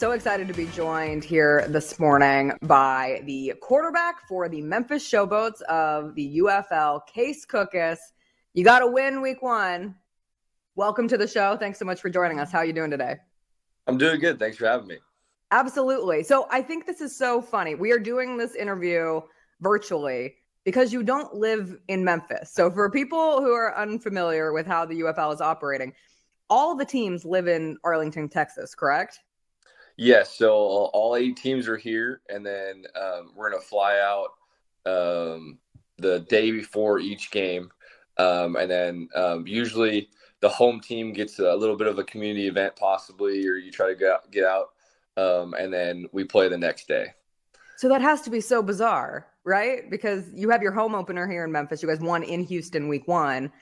so excited to be joined here this morning by the quarterback for the Memphis Showboats of the UFL, Case Cookus. You got to win week one. Welcome to the show. Thanks so much for joining us. How are you doing today? I'm doing good. Thanks for having me. Absolutely. So I think this is so funny. We are doing this interview virtually because you don't live in Memphis. So for people who are unfamiliar with how the UFL is operating, all the teams live in Arlington, Texas, correct? Yes. So all 8 teams are here, and then we're going to fly out the day before each game. And then usually the home team gets a little bit of a community event possibly, or you try to get out, and then we play the next day. So that has to be so bizarre, right? Because you have your home opener here in Memphis. You guys won in Houston week 1,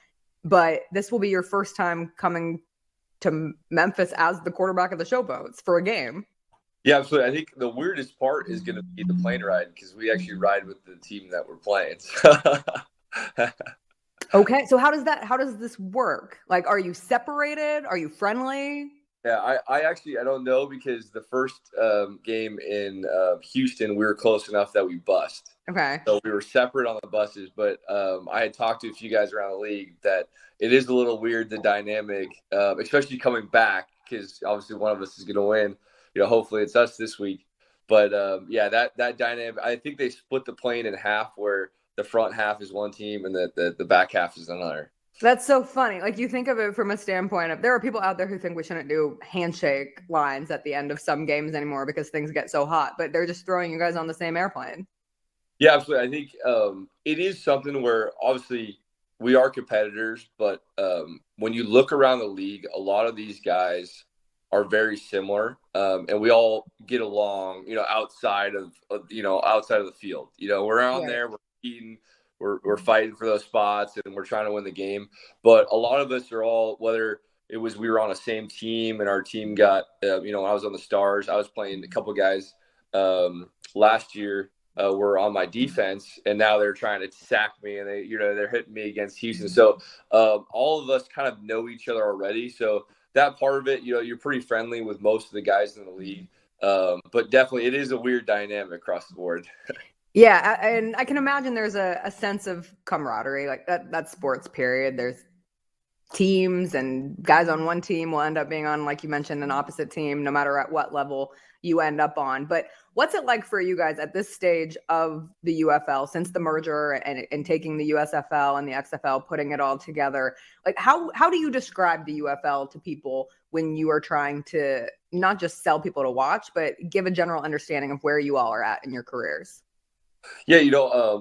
but this will be your first time coming to Memphis as the quarterback of the Showboats for a game. Yeah, absolutely. I think the weirdest part is going to be the plane ride, because we actually ride with the team that we're playing. Okay, so how does this work? Like, are you separated? Are you friendly? Yeah, I don't know, because the first game in Houston, we were close enough that we bussed. Okay. So we were separate on the buses, but I had talked to a few guys around the league that it is a little weird, the dynamic, especially coming back, because obviously one of us is going to win. Hopefully it's us this week. But yeah, that dynamic, I think they split the plane in half, where the front half is one team and the back half is another. That's so funny. Like, you think of it from a standpoint of, there are people out there who think we shouldn't do handshake lines at the end of some games anymore because things get so hot, but they're just throwing you guys on the same airplane. Yeah, absolutely. I think it is something where obviously we are competitors, but when you look around the league, a lot of these guys are very similar, and we all get along, outside of the field. We're on there, we're eating, we're fighting for those spots, and we're trying to win the game. But a lot of us are all, whether it was we were on the same team and our team got, when I was on the Stars, I was playing a couple guys last year. Were on my defense, and now they're trying to sack me, and they're hitting me against Houston. So all of us kind of know each other already. So that part of it, you're pretty friendly with most of the guys in the league. But definitely it is a weird dynamic across the board. Yeah, and I can imagine there's a sense of camaraderie, like that's sports, period. There's teams, and guys on one team will end up being on, like you mentioned, an opposite team, no matter at what level you end up on. But what's it like for you guys at this stage of the UFL, since the merger and taking the USFL and the XFL, putting it all together? Like, how do you describe the UFL to people when you are trying to not just sell people to watch, but give a general understanding of where you all are at in your careers? Yeah,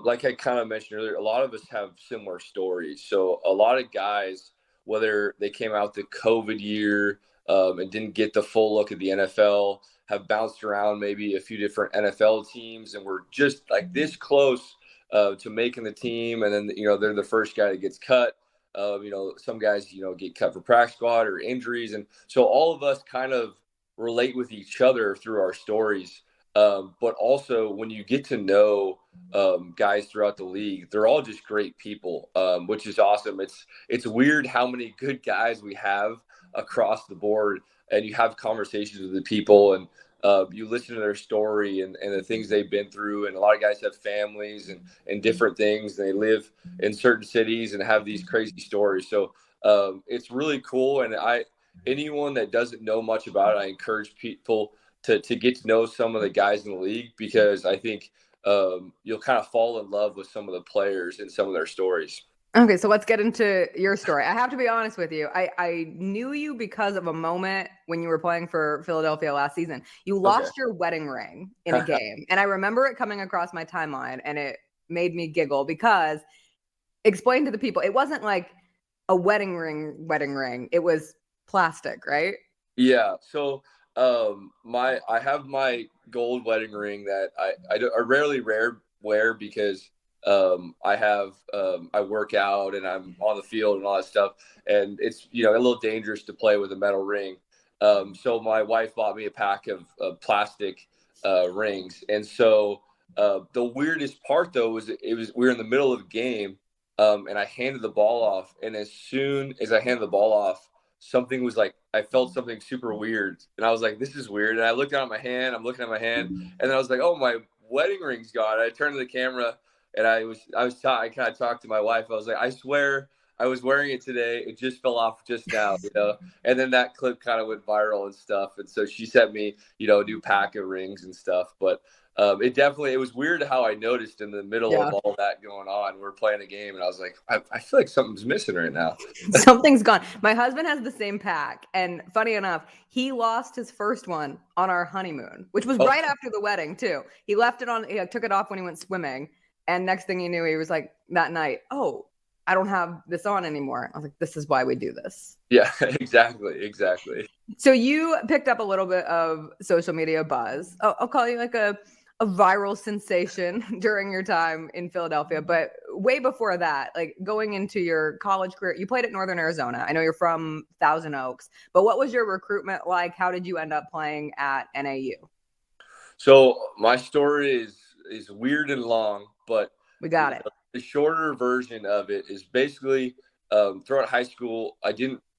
like I kind of mentioned earlier, a lot of us have similar stories. So a lot of guys, whether they came out the COVID year and didn't get the full look at the NFL, have bounced around maybe a few different NFL teams, and we're just like this close to making the team. And then, they're the first guy that gets cut. Some guys, get cut for practice squad or injuries. And so all of us kind of relate with each other through our stories. But also when you get to know guys throughout the league, they're all just great people, which is awesome. It's weird how many good guys we have across the board, and you have conversations with the people, and you listen to their story and the things they've been through. And a lot of guys have families and different things. And they live in certain cities and have these crazy stories. So it's really cool. And anyone that doesn't know much about it, I encourage people to get to know some of the guys in the league, because I think you'll kind of fall in love with some of the players and some of their stories. Okay, so let's get into your story. I have to be honest with you. I knew you because of a moment when you were playing for Philadelphia last season. You lost your wedding ring in a game, and I remember it coming across my timeline, and it made me giggle because, explain to the people, it wasn't like a wedding ring. It was plastic, right? Yeah. So I have my gold wedding ring that I rarely wear because I work out and I'm on the field and all that stuff, and it's a little dangerous to play with a metal ring. So my wife bought me a pack of plastic rings, and so the weirdest part though was we were in the middle of a game, and I handed the ball off, and as soon as I handed the ball off, something was like, I felt something super weird. And I was like, this is weird. And I looked down at my hand. I'm looking at my hand. And then I was like, oh, my wedding ring's gone. I turned to the camera and I kind of talked to my wife. I was like, I swear I was wearing it today. It just fell off just now, you know? And then that clip kind of went viral and stuff. And so she sent me, you know, a new pack of rings and stuff. But it was weird how I noticed in the middle of all that going on, we're playing a game and I was like, I feel like something's missing right now. Something's gone. My husband has the same pack. And funny enough, he lost his first one on our honeymoon, which was right after the wedding too. He left it on, he took it off when he went swimming. And next thing you knew, he was like that night, oh, I don't have this on anymore. I was like, this is why we do this. Yeah, exactly. So you picked up a little bit of social media buzz. I'll call you like a viral sensation during your time in Philadelphia. But way before that, like going into your college career, you played at Northern Arizona. I know you're from Thousand Oaks, but what was your recruitment like? How did you end up playing at NAU? So my story is weird and long, but we got it. The shorter version of it is basically throughout high school, I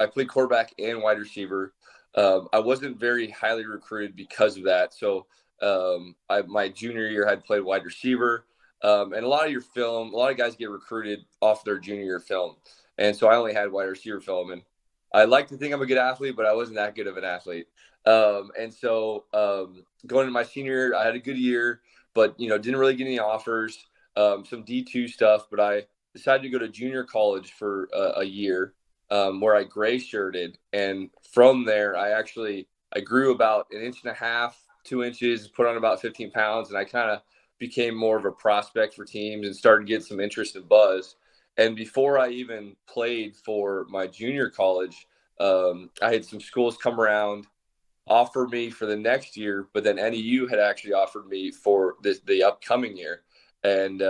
played quarterback and wide receiver. I wasn't very highly recruited because of that. So my junior year I had played wide receiver. And a lot of guys get recruited off their junior year film. And so I only had wide receiver film. And I like to think I'm a good athlete, but I wasn't that good of an athlete. And so going into my senior year, I had a good year, but, you know, didn't really get any offers, some D2 stuff, but I decided to go to junior college for a year where I gray shirted. And from there, I grew about 1.5 inches, 2 inches, put on about 15 pounds. And I kind of became more of a prospect for teams and started getting some interest and buzz. And before I even played for my junior college, I had some schools come around, offer me for the next year, but then NEU had actually offered me for the upcoming year. And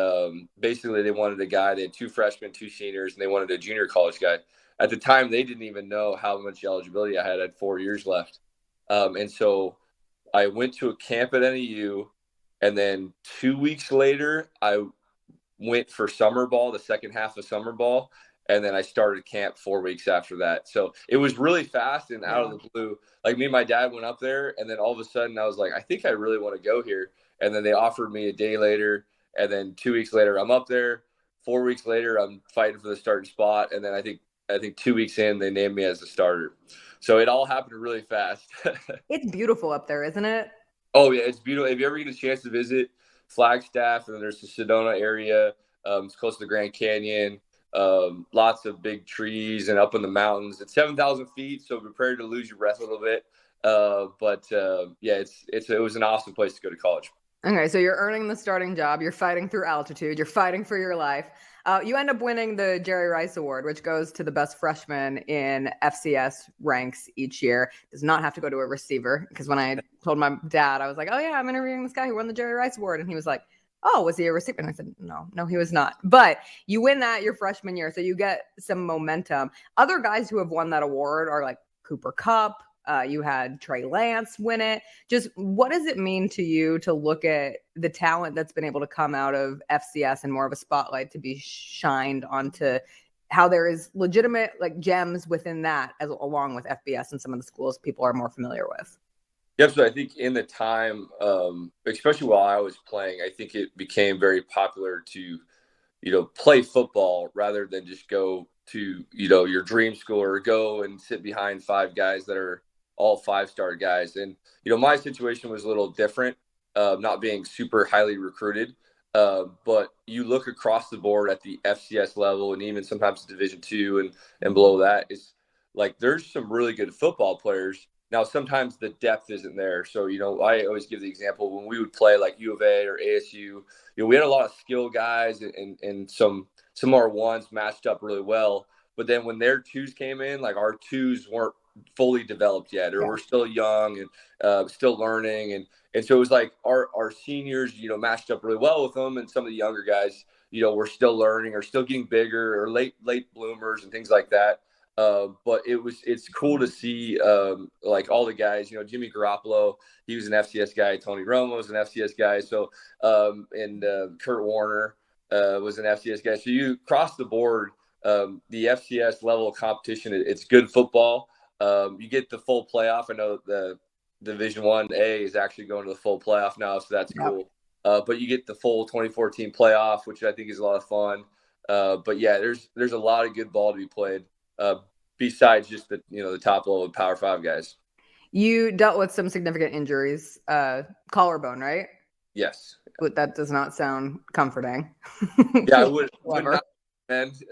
basically they wanted a guy. They had 2 freshmen, 2 seniors, and they wanted a junior college guy. At the time, they didn't even know how much eligibility I had. I had 4 years left. And so I went to a camp at NEU, and then 2 weeks later, I went for summer ball, the second half of summer ball, and then I started camp 4 weeks after that. So it was really fast and out of the blue. Like me and my dad went up there, and then all of a sudden I was like, I think I really want to go here. And then they offered me a day later, and then 2 weeks later I'm up there. 4 weeks later I'm fighting for the starting spot, and then I think 2 weeks in they named me as the starter. So it all happened really fast. It's beautiful up there, isn't it? Oh yeah, it's beautiful. If you ever get a chance to visit Flagstaff, and then there's the Sedona area, it's close to the Grand Canyon. Lots of big trees and up in the mountains. It's 7,000 feet, so prepare to lose your breath a little bit. Yeah, it was an awesome place to go to college. Okay, so you're earning the starting job. You're fighting through altitude. You're fighting for your life. You end up winning the Jerry Rice Award, which goes to the best freshman in FCS ranks each year. Does not have to go to a receiver, because when I told my dad, I was like, oh yeah, I'm interviewing this guy who won the Jerry Rice Award. And he was like, oh, was he a receiver? And I said, no, he was not. But you win that your freshman year, so you get some momentum. Other guys who have won that award are like Cooper Kupp. You had Trey Lance win it. Just what does it mean to you to look at the talent that's been able to come out of FCS and more of a spotlight to be shined onto how there is legitimate like gems within that, as along with FBS and some of the schools people are more familiar with? Yep. So I think in the time, especially while I was playing, I think it became very popular to, play football rather than just go to, your dream school or go and sit behind 5 guys that are all 5-star guys. And, my situation was a little different, not being super highly recruited. But you look across the board at the FCS level and even sometimes Division II and below that, it's like there's some really good football players. Now, sometimes the depth isn't there. So, I always give the example when we would play like U of A or ASU, we had a lot of skill guys and some R1s matched up really well. But then when their 2s came in, like our 2s weren't fully developed yet, or we're still young and still learning. And so it was like our seniors, matched up really well with them. And some of the younger guys, were still learning or still getting bigger or late bloomers and things like that. But it's cool to see like all the guys, Jimmy Garoppolo, he was an FCS guy. Tony Romo was an FCS guy. So, and Kurt Warner was an FCS guy. So you cross the board, the FCS level of competition, it's good football. You get the full playoff. I know the Division 1A is actually going to the full playoff now, so that's cool. But you get the full 2014 playoff, which I think is a lot of fun. But yeah, there's a lot of good ball to be played besides just the top level of Power 5 guys. You dealt with some significant injuries, collarbone, right? Yes. But that does not sound comforting. Yeah, I would not recommend.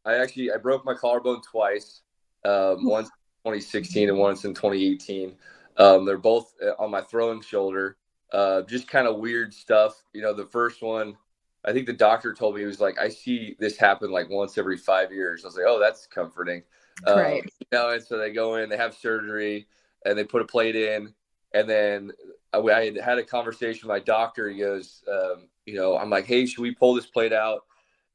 I broke my collarbone twice. Once in 2016 and once in 2018. They're both on my throwing shoulder. Just kind of weird stuff. The first one, I think the doctor told me, he was like, I see this happen like once every 5 years. I was like, oh, that's comforting. Great. And so they go in, they have surgery, and they put a plate in. And then I had a conversation with my doctor. He goes, I'm like, hey, should we pull this plate out?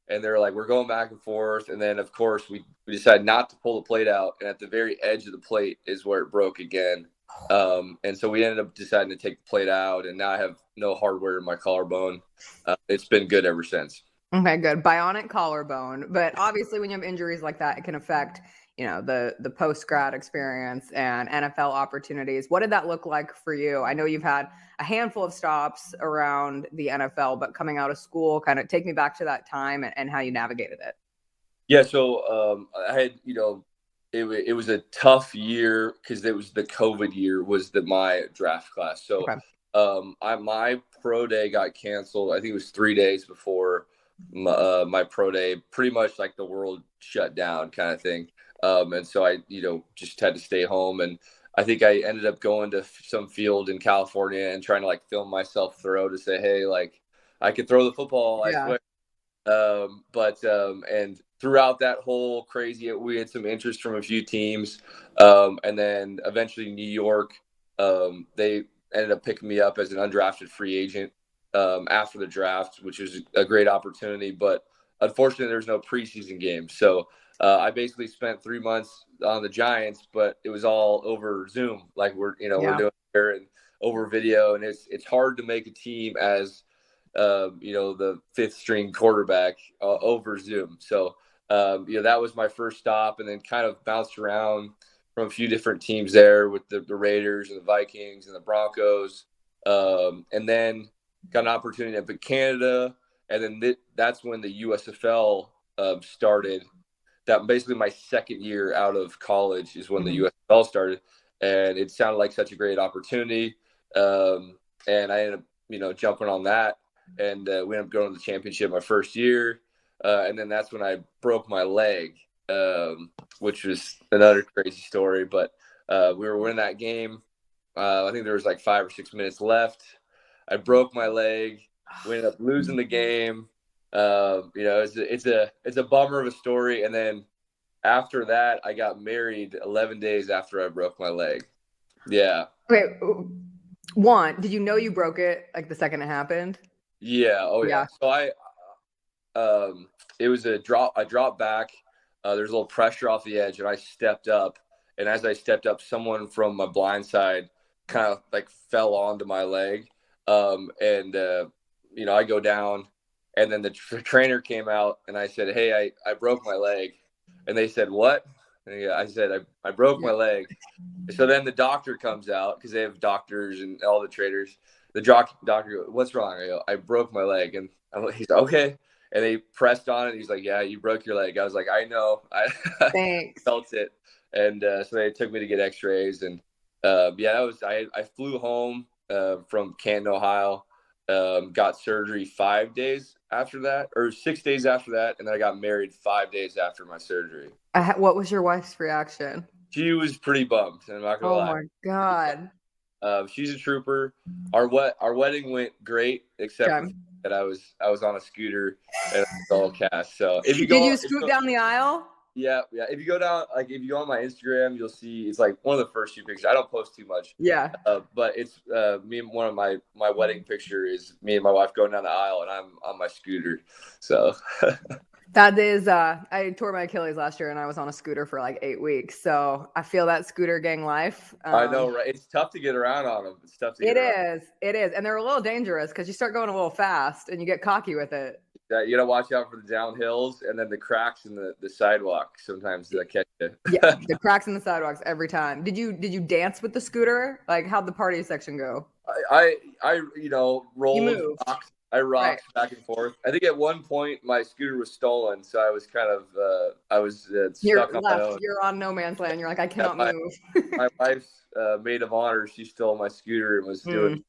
And they're like, we're going back and forth. And then, of course, we decided not to pull the plate out. And at the very edge of the plate is where it broke again. And so we ended up deciding to take the plate out. And now I have no hardware in my collarbone. It's been good ever since. Okay, good. Bionic collarbone. But obviously, when you have injuries like that, it can affect the post-grad experience and NFL opportunities. What did that look like for you? I know you've had a handful of stops around the NFL, but coming out of school, kind of take me back to that time and how you navigated it. Yeah, so I had, it was a tough year because it was the COVID year was my draft class. So my pro day got canceled. I think it was 3 days before my pro day, pretty much like the world shut down kind of thing. And so I, just had to stay home. And I think I ended up going to some field in California and trying to like film myself throw to say, hey, like I could throw the football. I swear. And throughout that whole crazy, we had some interest from a few teams. And then eventually New York, they ended up picking me up as an undrafted free agent after the draft, which was a great opportunity. But unfortunately, there's no preseason games. So I basically spent 3 months on the Giants, but it was all over Zoom, like we're doing here and over video. And it's hard to make a team as the fifth string quarterback over Zoom. So that was my first stop, and then kind of bounced around from a few different teams there with the Raiders and the Vikings and the Broncos, and then got an opportunity up in Canada, and then that's when the USFL started. That basically my second year out of college is when the USFL started, and it sounded like such a great opportunity, and I ended up jumping on that, and we ended up going to the championship my first year, and then that's when I broke my leg, which was another crazy story. But we were winning that game. I think there was like 5 or 6 minutes left. I broke my leg. We ended up losing the game. It's a bummer of a story. And then after that, I got married 11 days after I broke my leg. Yeah. Okay. One, did you know you broke it like the second it happened? Yeah. Oh yeah. So it was a drop. I dropped back. There's a little pressure off the edge, and I stepped up. And as I stepped up, someone from my blind side kind of like fell onto my leg. I go down, and then the trainer came out, and I said, hey, I broke my leg. And they said, what? And I said, I broke my leg. So then the doctor comes out, because they have doctors and all the trainers. The doctor goes, what's wrong? I go, I broke my leg. And he's like, okay. And they pressed on it. He's like, yeah, you broke your leg. I was like, I know. I felt it. And so they took me to get x-rays. And I flew home from Canton, Ohio, got surgery 5 days after that, or 6 days after that. And then I got married 5 days after my surgery. What was your wife's reaction? She was pretty bummed. I'm not gonna lie. Oh my God. She's a trooper. Our wedding went great, except that I was on a scooter and all cast. So did you scoot down the aisle? Yeah. If you go down, like if you go on my Instagram, you'll see it's like one of the first few pictures. I don't post too much. Yeah. But it's me and one of my wedding picture is me and my wife going down the aisle, and I'm on my scooter. So. That is, I tore my Achilles last year, and I was on a scooter for like 8 weeks. So I feel that scooter gang life. I know, right? It's tough to get around on them. It's tough to get around. It is. And they're a little dangerous because you start going a little fast and you get cocky with it. that. You got to watch out for the downhills and then the cracks in the sidewalk. Sometimes that catch you. Yeah, the cracks in the sidewalks every time. Did you dance with the scooter? Like, how'd the party section go? I You rolled, moved. I Right. rocked back and forth. I think at one point my scooter was stolen, so I was kind of stuck You're on my left. own. You're on no man's land. You're like, I cannot my, move. my wife's maid of honor, she stole my scooter and was doing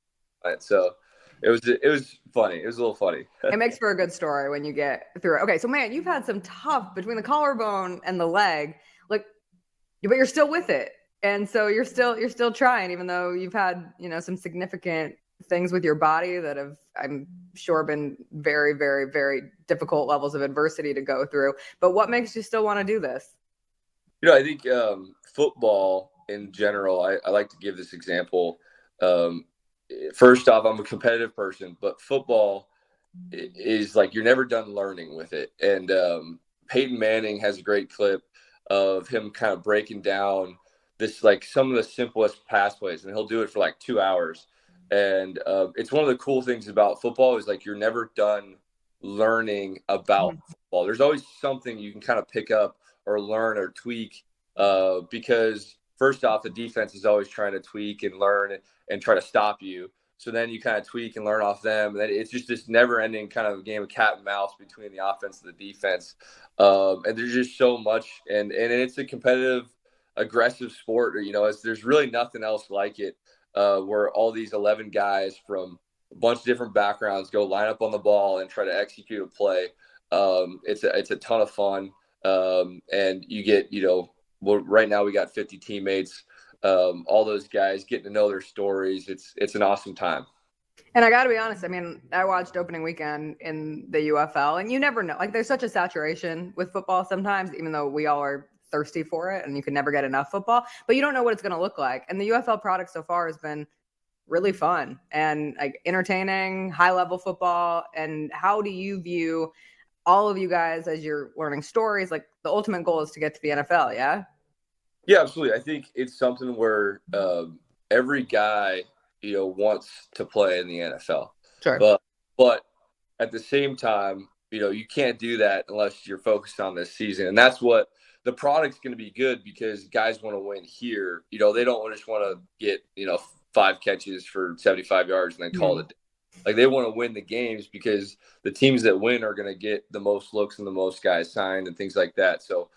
Mm. it. So it was funny. It was a little funny. It makes for a good story when you get through it. Okay, so man, you've had some tough between the collarbone and the leg, like, but you're still with it, and so you're still trying, even though you've had some significant things with your body that have, I'm sure, been very, very, very difficult levels of adversity to go through. But what makes you still want to do this? I think football in general, I like to give this example. First off, I'm a competitive person, but football is like you're never done learning with it. And Peyton Manning has a great clip of him kind of breaking down this, like some of the simplest pass plays, and he'll do it for like 2 hours. And it's one of the cool things about football is like you're never done learning about football. There's always something you can kind of pick up or learn or tweak because first off, the defense is always trying to tweak and learn and try to stop you. So then you kind of tweak and learn off them. And then it's just this never-ending kind of game of cat and mouse between the offense and the defense. And there's just so much. And it's a competitive, aggressive sport. There's really nothing else like it where all these 11 guys from a bunch of different backgrounds go line up on the ball and try to execute a play. It's a ton of fun. And you get, right now we got 50 teammates. All those guys getting to know their stories. It's an awesome time. And I got to be honest, I mean, I watched opening weekend in the UFL, and you never know. Like, there's such a saturation with football sometimes, even though we all are thirsty for it and you can never get enough football, but you don't know what it's going to look like. And the UFL product so far has been really fun and like entertaining, high level football. And how do you view all of you guys as you're learning stories? Like, the ultimate goal is to get to the NFL. Yeah. Yeah, absolutely. I think it's something where every guy, wants to play in the NFL. Sure. But at the same time, you can't do that unless you're focused on this season. And that's what the product's going to be good because guys want to win here. They don't just want to get, 5 catches for 75 yards and then call it. Like, they want to win the games because the teams that win are going to get the most looks and the most guys signed and things like that. So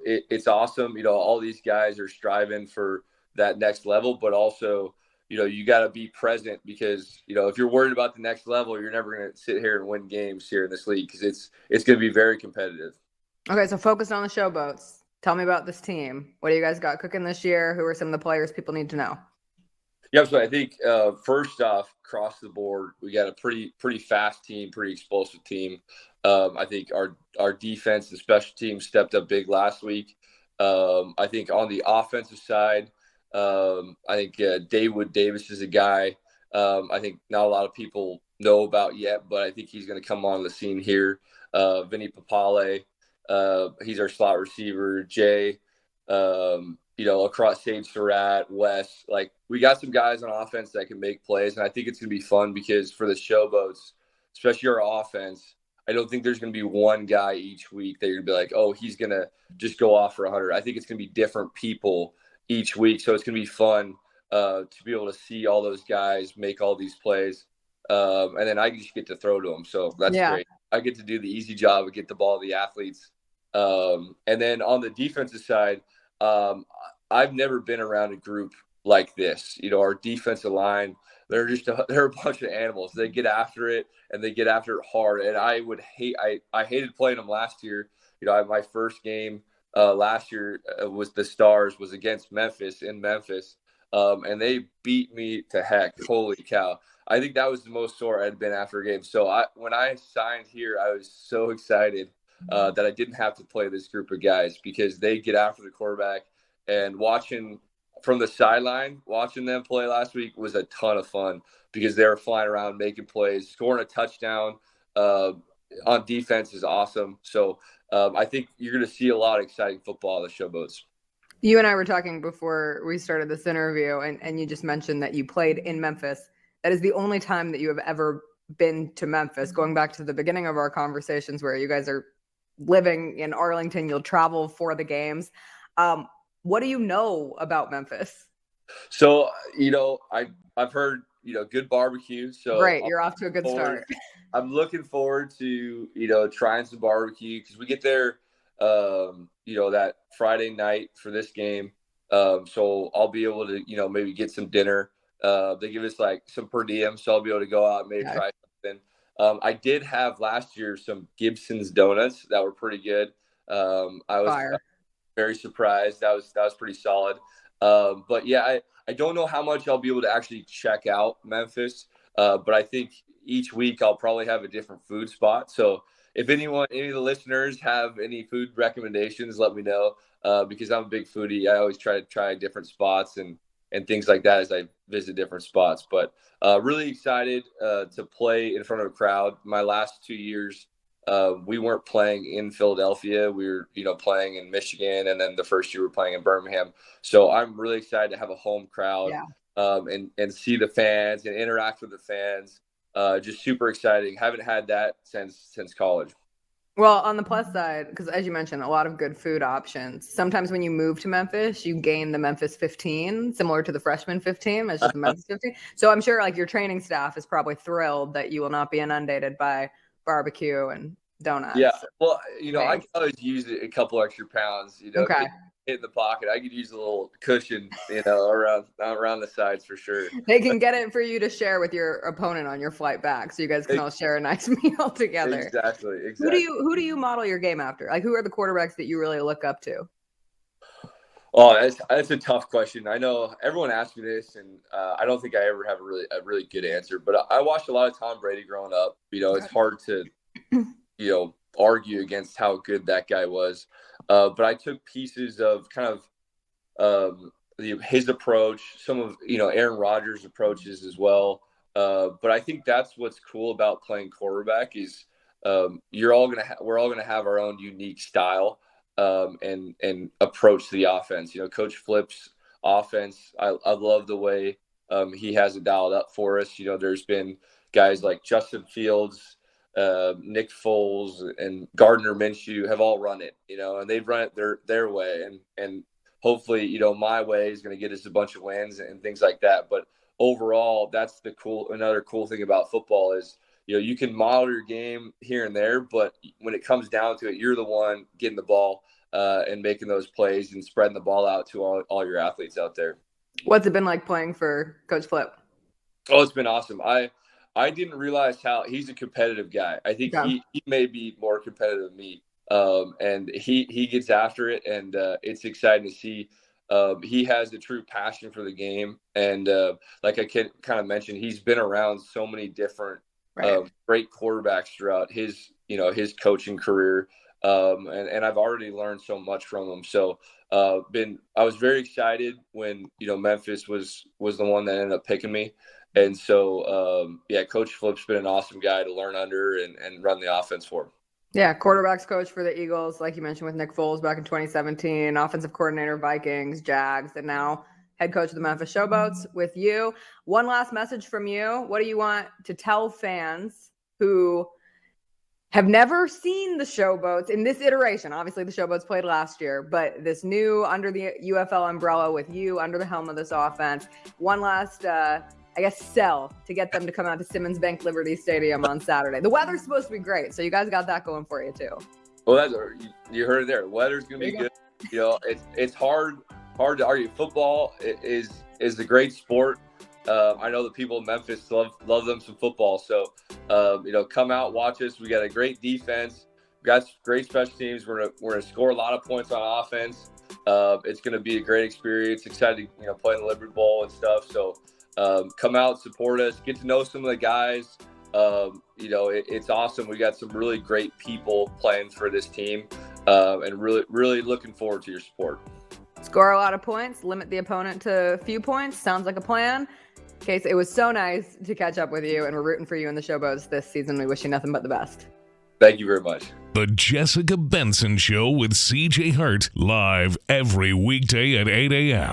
it's awesome. All these guys are striving for that next level, but also, you got to be present because, if you're worried about the next level, you're never going to sit here and win games here in this league because it's going to be very competitive. Okay, so focused on the Showboats. Tell me about this team. What do you guys got cooking this year? Who are some of the players people need to know? Yeah, so I think first off, across the board, we got a pretty fast team, pretty explosive team. I think our defense and special teams stepped up big last week. I think on the offensive side, I think David Davis is a guy I think not a lot of people know about yet, but I think he's going to come on the scene here. Vinny Papale, he's our slot receiver. Jay, across Sage Surratt, Wes. Like, we got some guys on offense that can make plays, and I think it's going to be fun because for the Showboats, especially our offense, I don't think there's going to be one guy each week that you're going to be like, oh, he's going to just go off for 100. I think it's going to be different people each week, so it's going to be fun to be able to see all those guys make all these plays, and then I just get to throw to them, so that's great. I get to do the easy job of get the ball to the athletes. And then on the defensive side, I've never been around a group like this. Our defensive line, they're a bunch of animals. They get after it, and they get after it hard. And I hated playing them last year. My first game last year was the Stars, was against Memphis in Memphis, and they beat me to heck. Holy cow. I think that was the most sore I'd been after a game. So when I signed here, I was so excited that I didn't have to play this group of guys because they get after the quarterback. And watching from the sideline, watching them play last week was a ton of fun because they were flying around, making plays, scoring a touchdown on defense is awesome. So I think you're going to see a lot of exciting football at the Showboats. You and I were talking before we started this interview, and you just mentioned that you played in Memphis. That is the only time that you have ever been to Memphis, going back to the beginning of our conversations where you guys are living in Arlington, you'll travel for the games. What do you know about Memphis? So, I've heard, good barbecue. So Great. You're off to a good start. I'm looking forward to, trying some barbecue because we get there, that Friday night for this game. So I'll be able to, maybe get some dinner. They give us like some per diem, so I'll be able to go out and maybe try something. I did have last year some Gibson's donuts that were pretty good. I was very surprised. That was pretty solid. But yeah, I don't know how much I'll be able to actually check out Memphis. But I think each week I'll probably have a different food spot. So if any of the listeners have any food recommendations, let me know. Because I'm a big foodie. I always try to try different spots and things like that as I visit different spots. But really excited to play in front of a crowd. My last 2 years, we weren't playing in Philadelphia. We were, playing in Michigan, and then the first year we were playing in Birmingham. So I'm really excited to have a home crowd and see the fans and interact with the fans. Just super exciting. Haven't had that since college. Well, on the plus side, because as you mentioned, a lot of good food options. Sometimes when you move to Memphis, you gain the Memphis 15, similar to the freshman 15. It's just the Memphis 15. So I'm sure like your training staff is probably thrilled that you will not be inundated by barbecue and donuts. Yeah. Well, I can always use a couple extra pounds, Okay. in the pocket. I could use a little cushion, around the sides for sure. They can get it for you to share with your opponent on your flight back, so you guys can all share a nice meal together. Exactly. Who do you model your game after? Like, who are the quarterbacks that you really look up to? Oh, that's a tough question. I know everyone asks me this, and I don't think I ever have a really good answer. But I watched a lot of Tom Brady growing up. It's hard to, argue against how good that guy was. But I took pieces of kind of his approach, some of Aaron Rodgers' approaches as well. But I think that's what's cool about playing quarterback is we're all gonna have our own unique style and approach to the offense. Coach Flip's offense, I love the way he has it dialed up for us. There's been guys like Justin Fields, Nick Foles, and Gardner Minshew have all run it, and they've run it their way, and hopefully, my way is going to get us a bunch of wins and things like that. But overall, that's another cool thing about football is, you can model your game here and there, but when it comes down to it, you're the one getting the ball and making those plays and spreading the ball out to all your athletes out there. What's it been like playing for Coach Flip? Oh, it's been awesome. I didn't realize how he's a competitive guy. I think he may be more competitive than me. And he gets after it, and it's exciting to see. He has a true passion for the game, and like I kind of mentioned, he's been around so many different great quarterbacks throughout his coaching career, and I've already learned so much from him. So I was very excited when Memphis was the one that ended up picking me. And so, Coach Flip's been an awesome guy to learn under and run the offense for. Yeah, quarterbacks coach for the Eagles, like you mentioned with Nick Foles back in 2017, offensive coordinator, Vikings, Jags, and now head coach of the Memphis Showboats with you. One last message from you. What do you want to tell fans who have never seen the Showboats in this iteration? Obviously, the Showboats played last year, but this new under the UFL umbrella with you under the helm of this offense. One last sell to get them to come out to Simmons Bank Liberty Stadium on Saturday. The weather's supposed to be great, so you guys got that going for you too. Well, you heard it there. The weather's going to be good. It's hard to argue. Football is a great sport. I know the people in Memphis love them some football. So, come out, watch us. We got a great defense. We got great special teams. We're gonna score a lot of points on offense. It's going to be a great experience. Excited, playing the Liberty Bowl and stuff. So. Come out, support us, get to know some of the guys. It's awesome. We got some really great people playing for this team, and really, really looking forward to your support. Score a lot of points, limit the opponent to a few points. Sounds like a plan. Case, it was so nice to catch up with you, and we're rooting for you in the Showboats this season. We wish you nothing but the best. Thank you very much. The Jessica Benson Show with CJ Hart, live every weekday at 8 a.m.